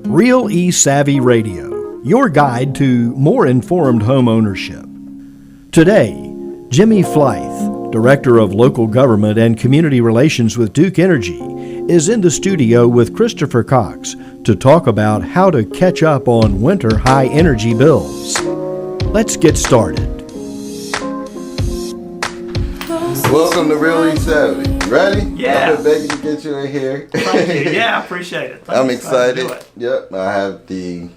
Real eSavvy Radio, your guide to more informed home ownership. Today, Jimmy Flythe, Director of Local Government and Community Relations with Duke Energy, is in the studio with Christopher Cox to talk about how to catch up on winter high energy bills. Let's get started. Welcome to Real eSavvy. Ready? Yeah. I've been begging to get you in here. Thank you. Yeah, I appreciate it. I'm excited. Yep, I have the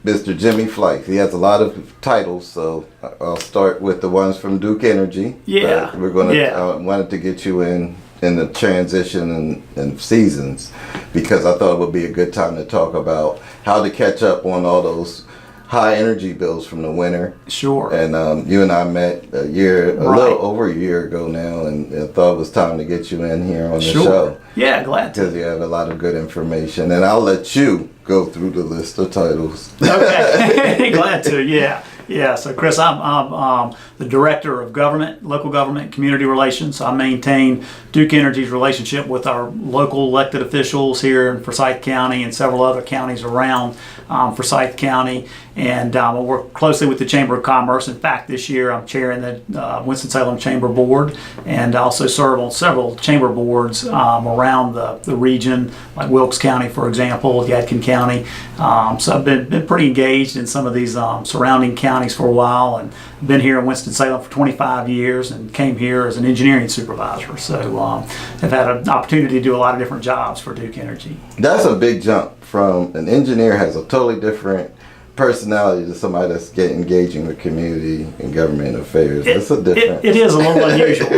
Mr. Jimmy Flythe. He has a lot of titles, so I'll start with the ones from Duke Energy. Yeah. We're gonna. I wanted to get you in the transition and seasons because I thought it would be a good time to talk about how to catch up on all those high energy bills from the winter. Sure. And you and I met a little over a year ago now, and I thought it was time to get you in here on the show. Yeah, glad to. Because you have a lot of good information, and I'll let you go through the list of titles. Okay, glad to. Yeah. So Chris, I'm the Director of Government, Local Government, and Community Relations. I maintain Duke Energy's relationship with our local elected officials here in Forsyth County and several other counties around Forsyth County, and I work closely with the Chamber of Commerce. In fact, this year I'm chairing the Winston-Salem Chamber Board, and I also serve on several chamber boards around the region, like Wilkes County, for example, Yadkin County. So I've been pretty engaged in some of these surrounding counties for a while, and been here in Winston-Salem for 25 years and came here as an engineering supervisor. So I've had an opportunity to do a lot of different jobs for Duke Energy. That's a big jump from an engineer has a totally different personality to somebody that's engaging with community and government affairs. It's a different. It is a little unusual.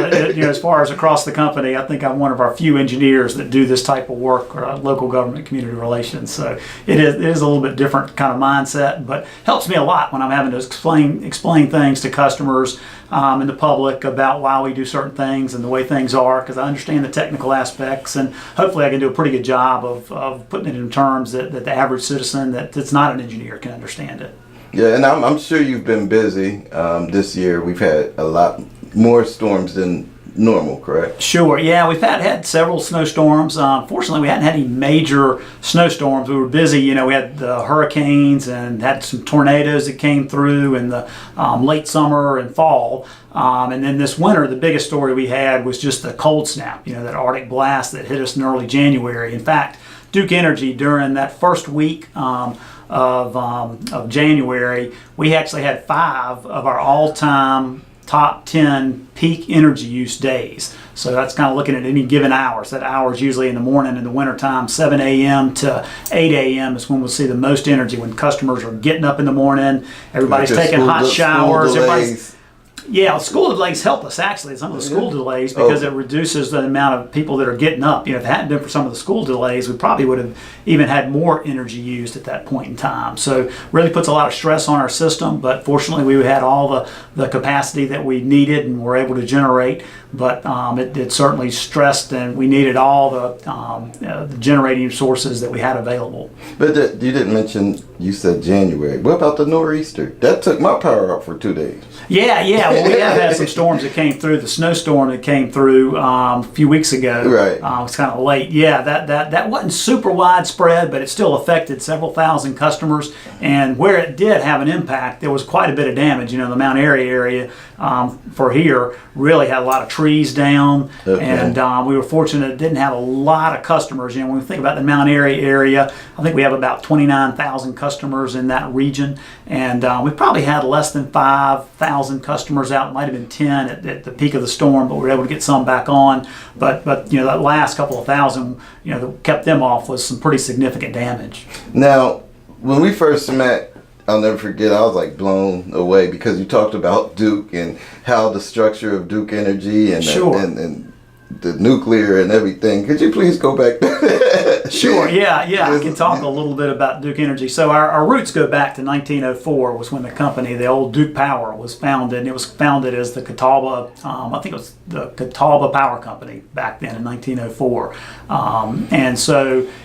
As far as across the company, I think I'm one of our few engineers that do this type of work, local government, community relations. So it is a little bit different kind of mindset, but helps me a lot when I'm having to explain things to customers and the public about why we do certain things and the way things are, because I understand the technical aspects, and hopefully I can do a pretty good job of putting it in terms that the average citizen that's not an engineer can understand it. Yeah, and I'm sure you've been busy this year. We've had a lot more storms than normal, correct? Sure. Yeah, we've had several snowstorms. Fortunately, we hadn't had any major snowstorms. We were busy. We had the hurricanes and had some tornadoes that came through in the late summer and fall. And then this winter, the biggest story we had was just the cold snap. That Arctic blast that hit us in early January. In fact, Duke Energy during that first week of January, we actually had 5 of our all-time top 10 peak energy use days. So that's kind of looking at any given hour. So that hour is usually in the morning in the wintertime, 7 a.m. to 8 a.m. is when we'll see the most energy, when customers are getting up in the morning, everybody's taking hot showers, school delays help us actually, some of the school delays, because it reduces the amount of people that are getting up. If it hadn't been for some of the school delays, we probably would have even had more energy used at that point in time. So really puts a lot of stress on our system, but fortunately we had all the capacity that we needed and were able to generate. But it certainly stressed, and we needed all the generating sources that we had available. But you didn't mention, you said January. What about the nor'easter? That took my power out for 2 days. Yeah. Well, we have had some storms that came through. The snowstorm that came through a few weeks ago. Right. It was kind of late. Yeah, that wasn't super widespread, but it still affected several thousand customers. And where it did have an impact, there was quite a bit of damage. The Mount Airy area for here really had a lot of trees down, and we were fortunate it didn't have a lot of customers. When we think about the Mount Airy area, I think we have about 29,000 customers in that region, and we probably had less than 5,000 customers out. It might have been 10 at the peak of the storm, but we were able to get some back on. But that last couple of thousand, that kept them off was some pretty significant damage. Now, when we first met, I'll never forget, I was like blown away because you talked about Duke and how the structure of Duke Energy and the nuclear and everything. Could you please go back there? Sure, yeah, I can talk a little bit about Duke Energy. So our roots go back to 1904 was when the company, the old Duke Power, was founded. And it was founded as the Catawba, I think it was the Catawba Power Company back then in 1904.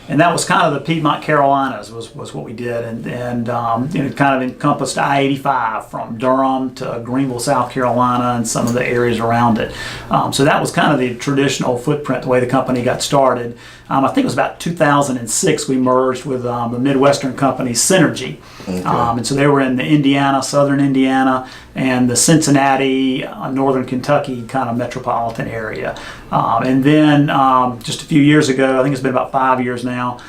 And that was kind of the Piedmont Carolinas was what we did. And it kind of encompassed I-85 from Durham to Greenville, South Carolina, and some of the areas around it. So that was kind of the traditional footprint, the way the company got started. I think it was about 2006 we merged with the Midwestern company Synergy. Okay. And so they were in the Indiana, southern Indiana, and the Cincinnati, northern Kentucky kind of metropolitan area. And then just a few years ago, I think it's been about 5 years now,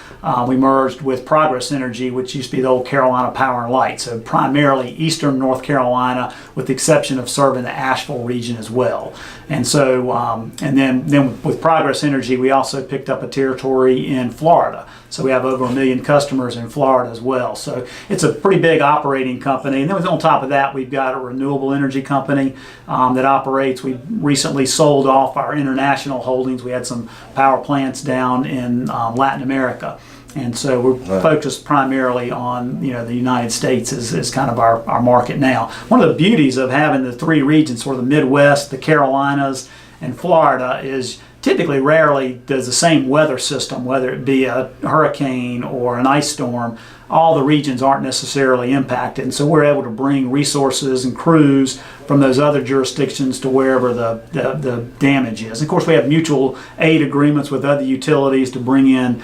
we merged with Progress Energy, which used to be the old Carolina Power and Light. So primarily eastern North Carolina, with the exception of serving the Asheville region as well. And so, and then with Progress Energy, we also picked up a territory in Florida. So we have over 1 million customers in Florida as well. So it's a pretty big operating company. And then on top of that, we've got a renewable energy company that operates. We recently sold off our international holdings. We had some power plants down in Latin America. And so we're focused primarily on, the United States is kind of our market now. One of the beauties of having the three regions, sort of the Midwest, the Carolinas, and Florida, is typically rarely does the same weather system, whether it be a hurricane or an ice storm, all the regions aren't necessarily impacted. And so we're able to bring resources and crews from those other jurisdictions to wherever the damage is. And of course, we have mutual aid agreements with other utilities to bring in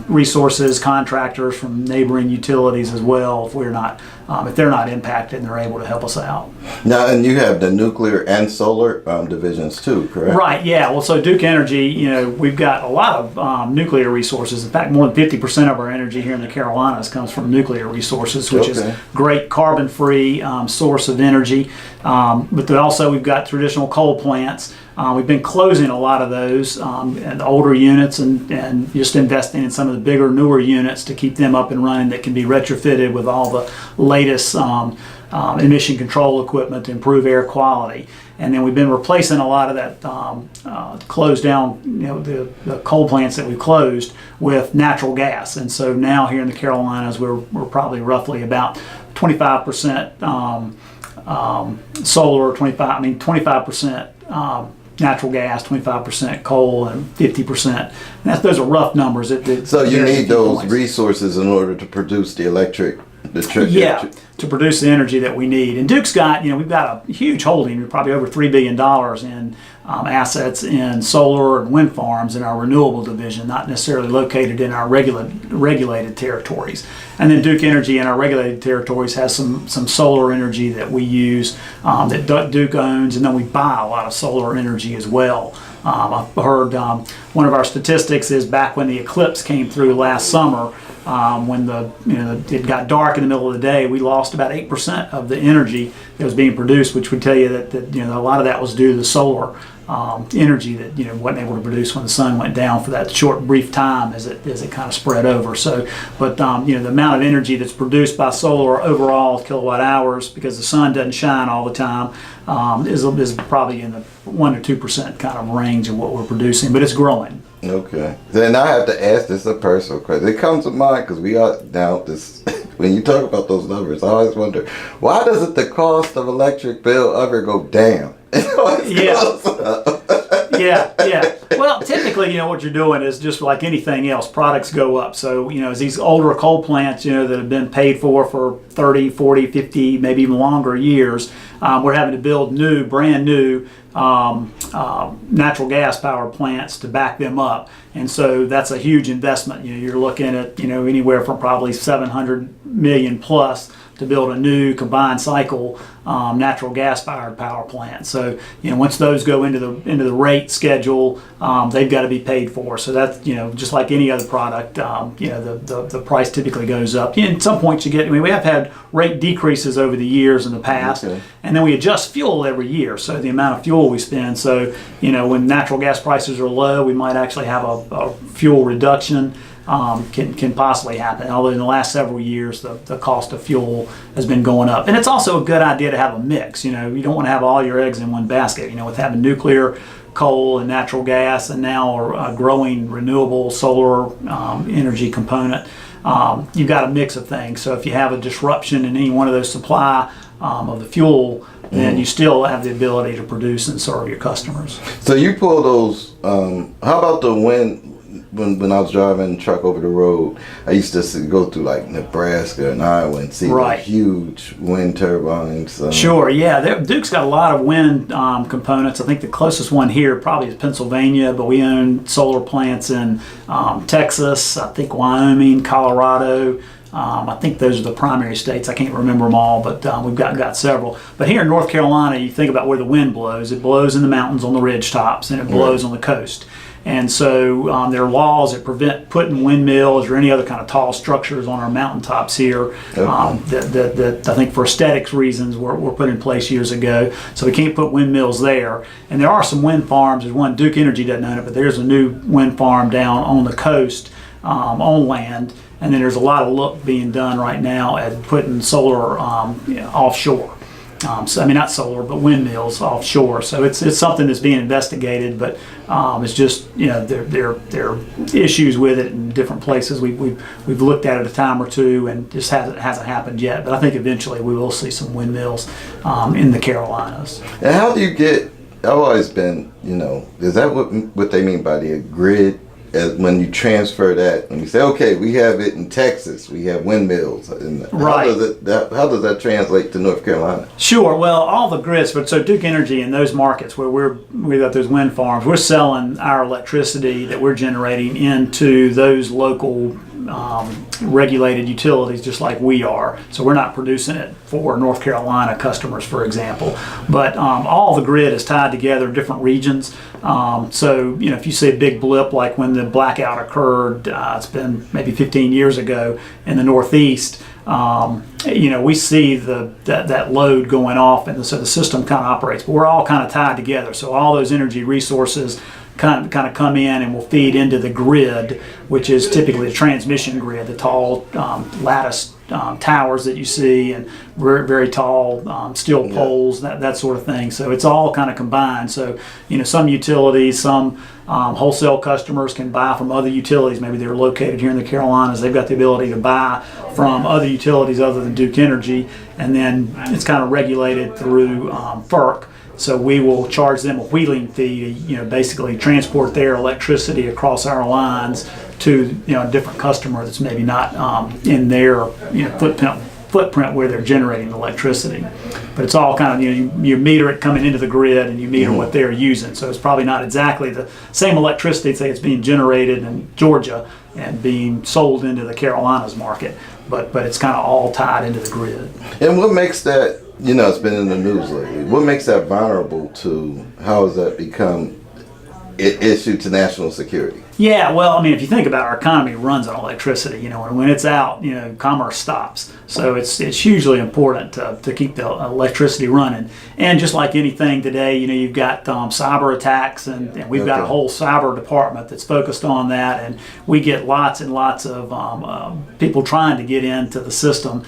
resources, contractors from neighboring utilities as well if they're not impacted and they're able to help us out. Now, and you have the nuclear and solar divisions too, correct? Right, yeah. Well, so Duke Energy, we've got a lot of nuclear resources. In fact, more than 50% of our energy here in the Carolinas comes from nuclear resources, which is great carbon-free source of energy. But then also we've got traditional coal plants. We've been closing a lot of those and older units and just investing in some of the bigger, newer units to keep them up and running that can be retrofitted with all the latest emission control equipment to improve air quality. And then we've been replacing a lot of that closed down, the coal plants that we've closed with natural gas. And so now here in the Carolinas, we're probably roughly about 25% solar, 25% natural gas, 25% coal, and 50%. And those are rough numbers. So you need those resources in order to produce the electric. To produce the energy that we need. And Duke's got, we've got a huge holding, probably over $3 billion in assets in solar and wind farms in our renewable division, not necessarily located in our regulated territories. And then Duke Energy in our regulated territories has some solar energy that we use that Duke owns, and then we buy a lot of solar energy as well. I've heard one of our statistics is back when the eclipse came through last summer, when it got dark in the middle of the day, we lost about 8% of the energy that was being produced, which would tell you that a lot of that was due to the solar energy that wasn't able to produce when the sun went down for that short brief time as it kind of spread over. So, but the amount of energy that's produced by solar overall kilowatt hours, because the sun doesn't shine all the time, is probably in the 1 to 2% kind of range of what we're producing, but it's growing. Okay. Then I have to ask this a personal question. It comes to mind because we are now this. When you talk about those numbers, I always wonder, why doesn't the cost of electric bill ever go down? Yeah. Well, typically, what you're doing is just like anything else, products go up. So, as these older coal plants, that have been paid for 30, 40, 50, maybe even longer years, we're having to build brand new natural gas power plants to back them up. And so that's a huge investment. You're looking at, anywhere from probably $700 million plus to build a new combined cycle natural gas fired power plant. So once those go into the rate schedule, they've got to be paid for. So that's just like any other product, the price typically goes up. At some point we have had rate decreases over the years in the past, and then we adjust fuel every year. So the amount of fuel we spend. So when natural gas prices are low, we might actually have a fuel reduction. can possibly happen. Although in the last several years, the cost of fuel has been going up. And it's also a good idea to have a mix. You don't want to have all your eggs in one basket. With having nuclear, coal, and natural gas, and now a growing renewable solar energy component, you've got a mix of things. So if you have a disruption in any one of those supply of the fuel, then you still have the ability to produce and serve your customers. So you pull those. How about the wind? When I was driving the truck over the road, I used to go through like Nebraska and Iowa and see the huge wind turbines. Sure, yeah. Duke's got a lot of wind components. I think the closest one here probably is Pennsylvania, but we own solar plants in Texas, I think Wyoming, Colorado. I think those are the primary states. I can't remember them all, but we've got several. But here in North Carolina, you think about where the wind blows. It blows in the mountains on the ridge tops, and it blows on the coast. And so there are laws that prevent putting windmills or any other kind of tall structures on our mountaintops here that I think for aesthetics reasons were put in place years ago. So we can't put windmills there. And there are some wind farms. There's one, Duke Energy doesn't own it, but there's a new wind farm down on the coast on land. And then there's a lot of look being done right now at putting solar offshore. So I mean, not solar, but windmills offshore. So it's something that's being investigated, but it's just there are issues with it in different places. We've looked at it a time or two, and just hasn't happened yet. But I think eventually we will see some windmills in the Carolinas. And how do you get? I've always been, is that what they mean by the grid? When you transfer that, when you say, okay, we have it in Texas, we have windmills, and right. How does that translate to North Carolina? Sure. Well, all the grids, but so Duke Energy in those markets where we got those wind farms, we're selling our electricity that we're generating into those local regulated utilities, just like we are. So we're not producing it for North Carolina customers, for example. But all the grid is tied together in different regions. So if you see a big blip like when the blackout occurred, it's been maybe 15 years ago in the Northeast. We see that load going off, and so the system kind of operates. But we're all kind of tied together. So all those energy resources kind of come in and will feed into the grid, which is typically the transmission grid, the tall lattice towers that you see, and very, very tall steel poles, that sort of thing. So it's all kind of combined. So some utilities, some wholesale customers can buy from other utilities. Maybe they're located here in the Carolinas. They've got the ability to buy from other utilities other than Duke Energy, and then it's kind of regulated through FERC. So we will charge them a wheeling fee to, basically transport their electricity across our lines to, a different customer that's maybe not in their, footprint where they're generating electricity. But it's all kind of, you meter it coming into the grid, and you meter what they're using. So it's probably not exactly the same electricity, say it's being generated in Georgia and being sold into the Carolinas market, but it's kind of all tied into the grid. And what makes that, it's been in the news lately, what makes that vulnerable to, how has that become an issue to national security? Yeah, well, I mean, if you think about it, our economy runs on electricity, and when it's out, commerce stops. So it's hugely important to keep the electricity running. And just like anything today, you've got cyber attacks, and we've got a whole cyber department that's focused on that, and we get lots and lots of people trying to get into the system.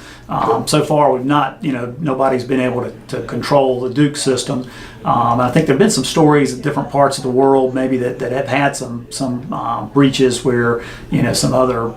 So far, we've not, nobody's been able to control the Duke system. I think there have been some stories in different parts of the world, maybe that have had some breaches where some other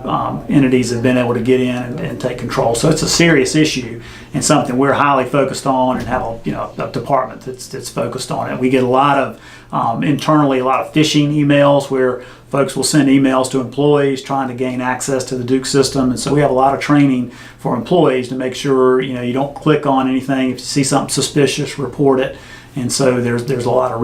entities have been able to get in and take control. So it's a serious issue and something we're highly focused on, and have a department that's focused on it. We get a lot of internally a lot of phishing emails where folks will send emails to employees trying to gain access to the Duke system, and so we have a lot of training for employees to make sure you don't click on anything. If you see something suspicious, report it. And so there's a lot of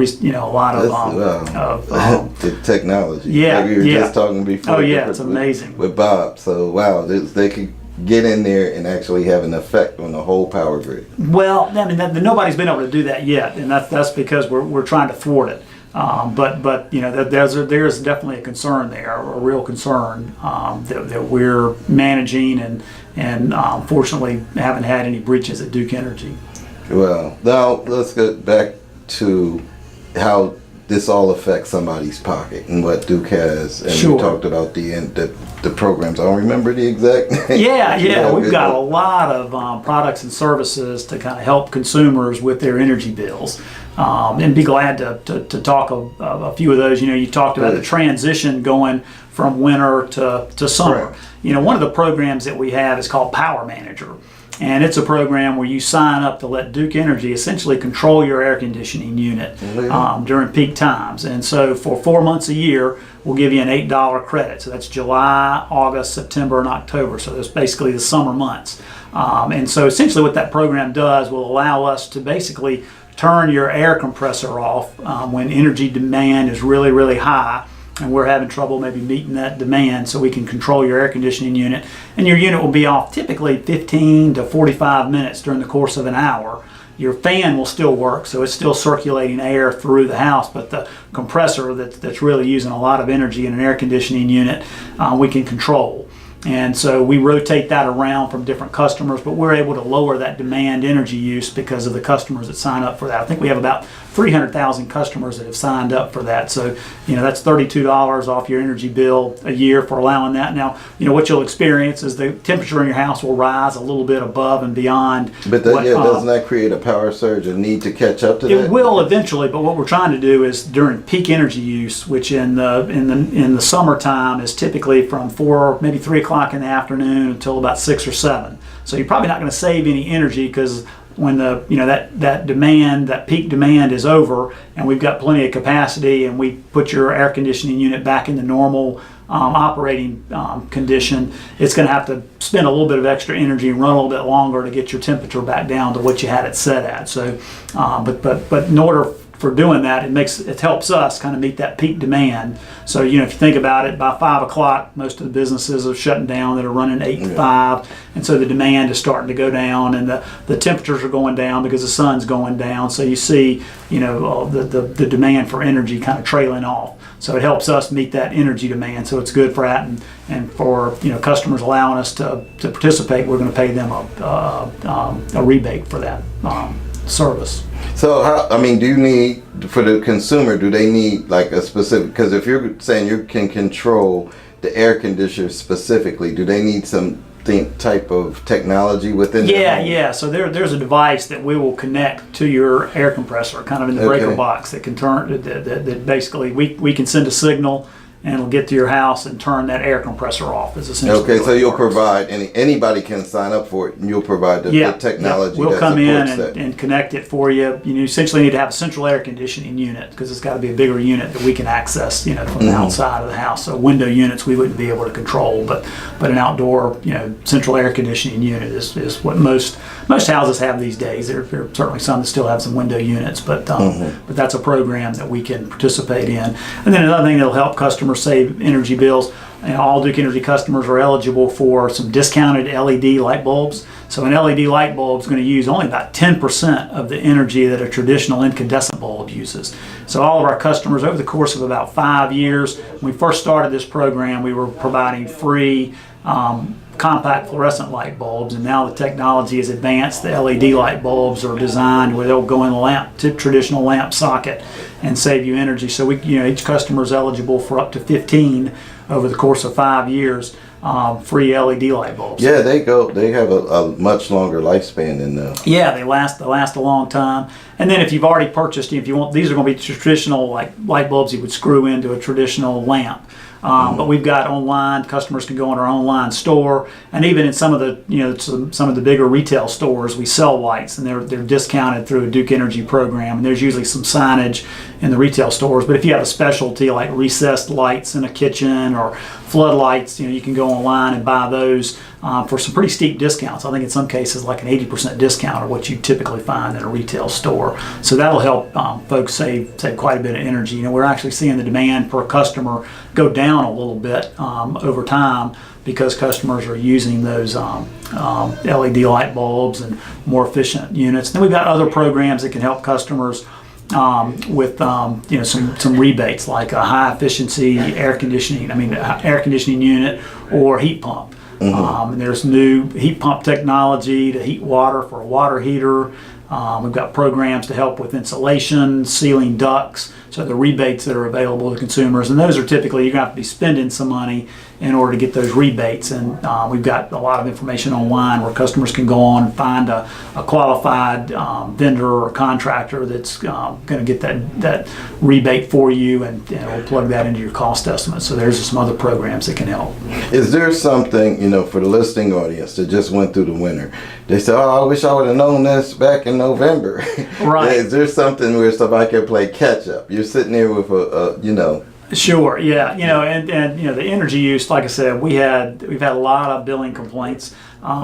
the technology. Yeah, like we were just talking before. Oh yeah, it's amazing with Bob. So wow, they could get in there and actually have an effect on the whole power grid. Well, I mean, nobody's been able to do that yet, and that's because we're trying to thwart it. But there's definitely a concern there, a real concern that we're managing, and fortunately haven't had any breaches at Duke Energy. Well, now let's get back to how this all affects somebody's pocket and what Duke has. And Sure. you talked about the programs. I don't remember the exact name. Yeah, we've got a lot of products and services to kind of help consumers with their energy bills. And be glad to talk a few of those. You talked about the transition going from winter to summer. Correct. One of the programs that we have is called Power Manager. And it's a program where you sign up to let Duke Energy essentially control your air conditioning unit during peak times. And so for 4 months a year, we'll give you an $8 credit. So that's July, August, September, and October. So that's basically the summer months. And so essentially what that program does will allow us to basically turn your air compressor off when energy demand is really, really high and we're having trouble maybe meeting that demand, so we can control your air conditioning unit. And your unit will be off typically 15 to 45 minutes during the course of an hour. Your fan will still work, so it's still circulating air through the house, but the compressor that's really using a lot of energy in an air conditioning unit, we can control. And so we rotate that around from different customers, but we're able to lower that demand energy use because of the customers that sign up for that. I think we have about 300,000 customers that have signed up for that. So, that's $32 off your energy bill a year for allowing that. Now, what you'll experience is the temperature in your house will rise a little bit above and beyond. But doesn't that create a power surge, a need to catch up to that? It will eventually, but what we're trying to do is during peak energy use, which in the summertime is typically from 4, maybe 3 o'clock in the afternoon until about 6 or 7. So you're probably not going to save any energy, because when that peak demand is over and we've got plenty of capacity and we put your air conditioning unit back in the normal operating condition, it's going to have to spend a little bit of extra energy and run a little bit longer to get your temperature back down to what you had it set at. So, but in order for doing that, it helps us kind of meet that peak demand. So, if you think about it, by 5 o'clock, most of the businesses are shutting down that are running 8 to 5, and so the demand is starting to go down, and the temperatures are going down because the sun's going down. So you see, the demand for energy kind of trailing off. So it helps us meet that energy demand. So it's good for that, and for customers allowing us to participate, we're going to pay them a rebate for that service. So do you need, for the consumer, do they need like a specific, because if you're saying you can control the air conditioner specifically, do they need some type of technology within their home? Yeah. So there's a device that we will connect to your air compressor, kind of in the breaker box, that can turn, that basically we can send a signal, and it'll get to your house and turn that air compressor off. Is essentially okay. what So it you'll works. provide anybody can sign up for it, and you'll provide the technology. We'll that come in supports that. and connect it for you. You essentially need to have a central air conditioning unit, because it's got to be a bigger unit that we can access, from the outside of the house. So window units we wouldn't be able to control, but an outdoor, central air conditioning unit is what most houses have these days. There are certainly some that still have some window units, but that's a program that we can participate in. And then another thing that'll help customers save energy bills. All Duke Energy customers are eligible for some discounted LED light bulbs. So an LED light bulb is going to use only about 10% of the energy that a traditional incandescent bulb uses. So all of our customers, over the course of about 5 years, when we first started this program, we were providing free compact fluorescent light bulbs, and now the technology is advanced. The LED light bulbs are designed where they'll go in a traditional lamp socket and save you energy. So each customer is eligible for up to 15 over the course of 5 years, free LED light bulbs. Yeah, they have a much longer lifespan than the. Yeah, they last a long time. And then if you've already purchased, if you want, these are going to be traditional like light bulbs you would screw into a traditional lamp. But we've got online, customers can go on our online store, and even in some of the bigger retail stores, we sell lights, and they're discounted through a Duke Energy program, and there's usually some signage in the retail stores. But if you have a specialty like recessed lights in a kitchen or floodlights, you can go online and buy those for some pretty steep discounts. I think in some cases like an 80% discount of what you typically find in a retail store. So that'll help folks save quite a bit of energy. We're actually seeing the demand per customer go down a little bit over time, because customers are using those LED light bulbs and more efficient units. Then we've got other programs that can help customers with some rebates, like a high efficiency air conditioning unit or heat pump. There's new heat pump technology to heat water for a water heater. We've got programs to help with insulation, sealing ducts, so the rebates that are available to consumers, and those are typically, you're going to have to be spending some money in order to get those rebates. And we've got a lot of information online where customers can go on and find a qualified vendor or contractor that's going to get that rebate for you, and we'll plug that into your cost estimate. So there's some other programs that can help. Is there something, for the listening audience that just went through the winter? They say, "Oh, I wish I would have known this back in November." Right. Is there something where somebody can play catch up? You're sitting there with a. Sure, yeah, and the energy use, like I said, we've had a lot of billing complaints,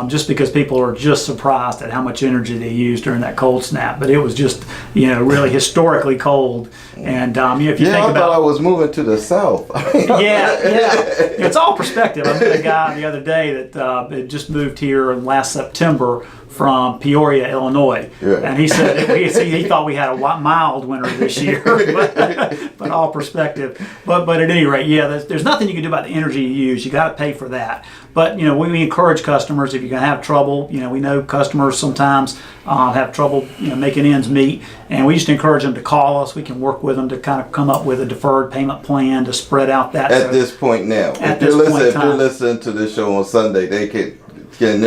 just because people are just surprised at how much energy they used during that cold snap. But it was just, really historically cold. And if you think I about, thought I was moving to the south. yeah, it's all perspective. I met a guy the other day that had just moved here last September from Peoria, Illinois, and he said he thought we had a mild winter this year, but all perspective. But at any rate, there's nothing you can do about the energy you use. You got to pay for that. But we encourage customers, if you're going to have trouble, we know customers sometimes have trouble making ends meet, and we just encourage them to call us. We can work with them to kind of come up with a deferred payment plan to spread out that. At this point now, if they're listening to this show on Sunday, they could. And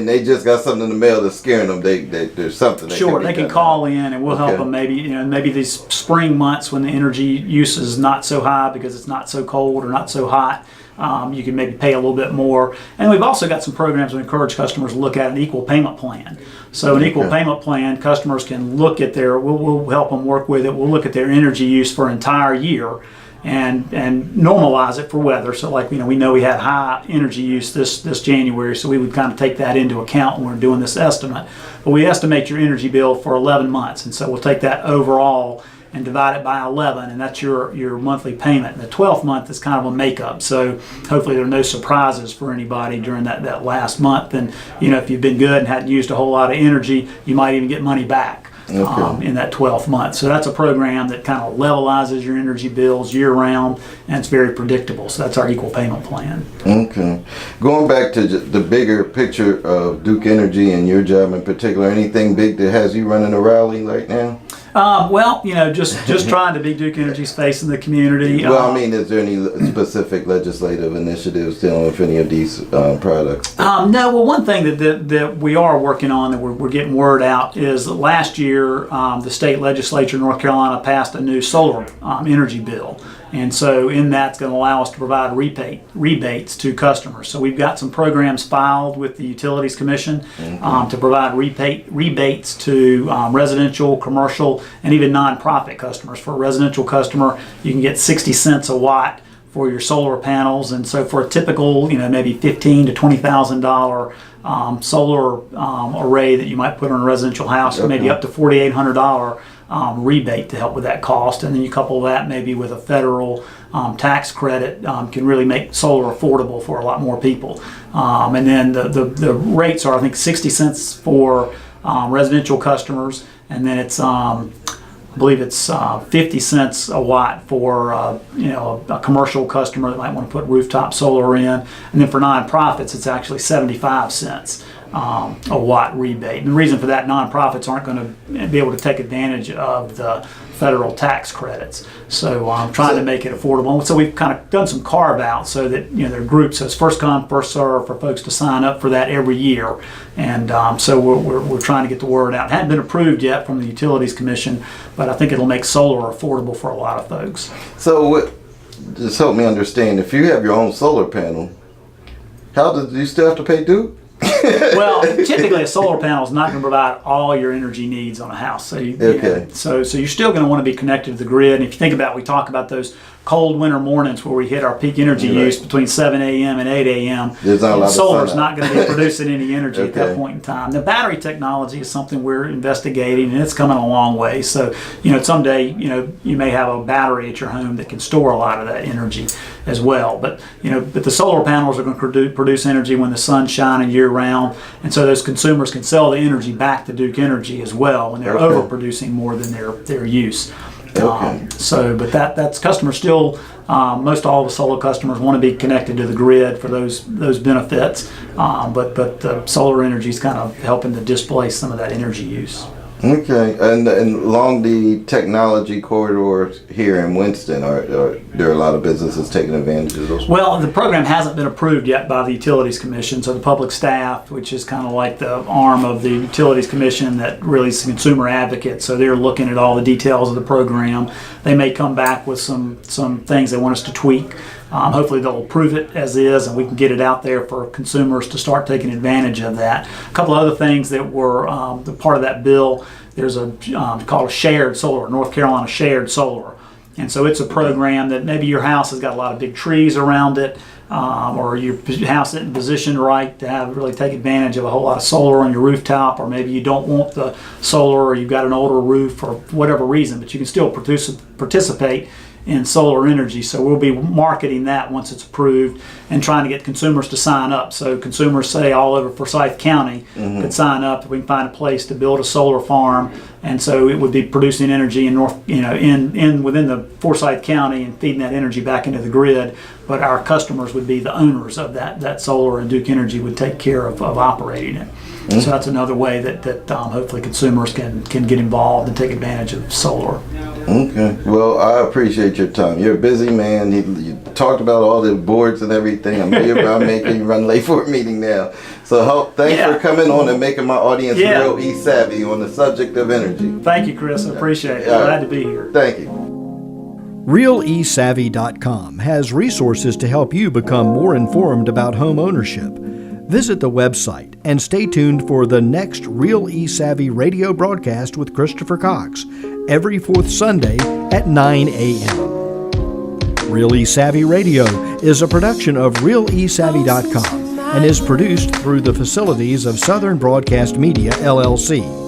they just got something in the mail that's scaring them. There's something. They can call in, and we'll help them. Maybe these spring months when the energy use is not so high because it's not so cold or not so hot. You can maybe pay a little bit more. And we've also got some programs that encourage customers to look at an equal payment plan. So an equal payment plan, customers can look at we'll help them work with it. We'll look at their energy use for an entire year and normalize it for weather. So we know we had high energy use this January, so we would kind of take that into account when we're doing this estimate. But we estimate your energy bill for 11 months, and so we'll take that overall and divide it by 11, and that's your monthly payment. And the 12th month is kind of a makeup, so hopefully there are no surprises for anybody during that last month. And if you've been good and hadn't used a whole lot of energy, you might even get money back. In that 12th month. So that's a program that kind of levelizes your energy bills year round, and it's very predictable. So that's our equal payment plan. Okay. Going back to the bigger picture of Duke Energy and your job in particular, anything big that has you running a rally right now? Just trying to be Duke Energy's face in the community. Is there any specific legislative initiatives dealing with any of these products? No. Well, one thing that we are working on, that we're getting word out, is that last year the state legislature in North Carolina passed a new solar energy bill. And so in that's going to allow us to provide rebates to customers. So we've got some programs filed with the Utilities Commission to provide rebates to residential, commercial, and even nonprofit customers. For a residential customer, you can get 60 cents a watt for your solar panels. And so for a typical, maybe $15,000 to $20,000 solar array that you might put on a residential house, maybe up to $4,800 rebate to help with that cost. And then you couple that maybe with a federal tax credit, can really make solar affordable for a lot more people. And then the rates are, I think, 60 cents for residential customers, and then it's I believe it's 50 cents a watt for a commercial customer that might want to put rooftop solar in, and then for nonprofits it's actually 75 cents a watt rebate. And the reason for that, nonprofits aren't going to be able to take advantage of the federal tax credits, so I'm trying to make it affordable. So we've kind of done some carve out so that there are groups, so it's first come first serve for folks to sign up for that every year. And so we're trying to get the word out. It hadn't been approved yet from the Utilities Commission, but I think it'll make solar affordable for a lot of folks. So just help me understand, if you have your own solar panel, how do you still have to pay Duke? Well, typically a solar panel is not going to provide all your energy needs on a house. So so you're still going to want to be connected to the grid. And if you think about, we talk about those cold winter mornings where we hit our peak energy use between 7 a.m. and 8 a.m. Solar's not going to be producing any energy at that point in time. The battery technology is something we're investigating, and it's coming a long way. So, someday, you may have a battery at your home that can store a lot of that energy as well. But the solar panels are going to produce energy when the sun's shining year round, and so those consumers can sell the energy back to Duke Energy as well when they're overproducing more than their use. But that's customers still. Most all the solar customers want to be connected to the grid for those benefits, but the solar energy is kind of helping to displace some of that energy use. Okay, and along the technology corridor here in Winston, are there are a lot of businesses taking advantage of those? Well, the program hasn't been approved yet by the Utilities Commission, so the public staff, which is kind of like the arm of the Utilities Commission that really is a consumer advocate, so they're looking at all the details of the program. They may come back with some things they want us to tweak. Hopefully they'll approve it as is, and we can get it out there for consumers to start taking advantage of that. A couple other things that were the part of that bill, there's a called a shared solar, North Carolina Shared Solar. And so it's a program that maybe your house has got a lot of big trees around it, or your house isn't positioned right to have really take advantage of a whole lot of solar on your rooftop, or maybe you don't want the solar, or you've got an older roof for whatever reason, but you can still participate in solar energy. So we'll be marketing that once it's approved and trying to get consumers to sign up. So consumers, say all over Forsyth County, could sign up. We can find a place to build a solar farm, and so it would be producing energy in within the Forsyth County and feeding that energy back into the grid. But our customers would be the owners of that solar, and Duke Energy would take care of operating it. So that's another way that hopefully consumers can get involved and take advantage of solar. Okay. Well, I appreciate your time. You're a busy man. You talked about all the boards and everything. I know you're making you run late for a meeting now. So thanks for coming on and making my audience real e-savvy on the subject of energy. Thank you, Chris. I appreciate it. Glad to be here. Thank you. RealESavvy.com has resources to help you become more informed about home ownership. Visit the website and stay tuned for the next Real eSavvy radio broadcast with Christopher Cox every fourth Sunday at 9 a.m. Real eSavvy Radio is a production of RealESavvy.com and is produced through the facilities of Southern Broadcast Media, LLC.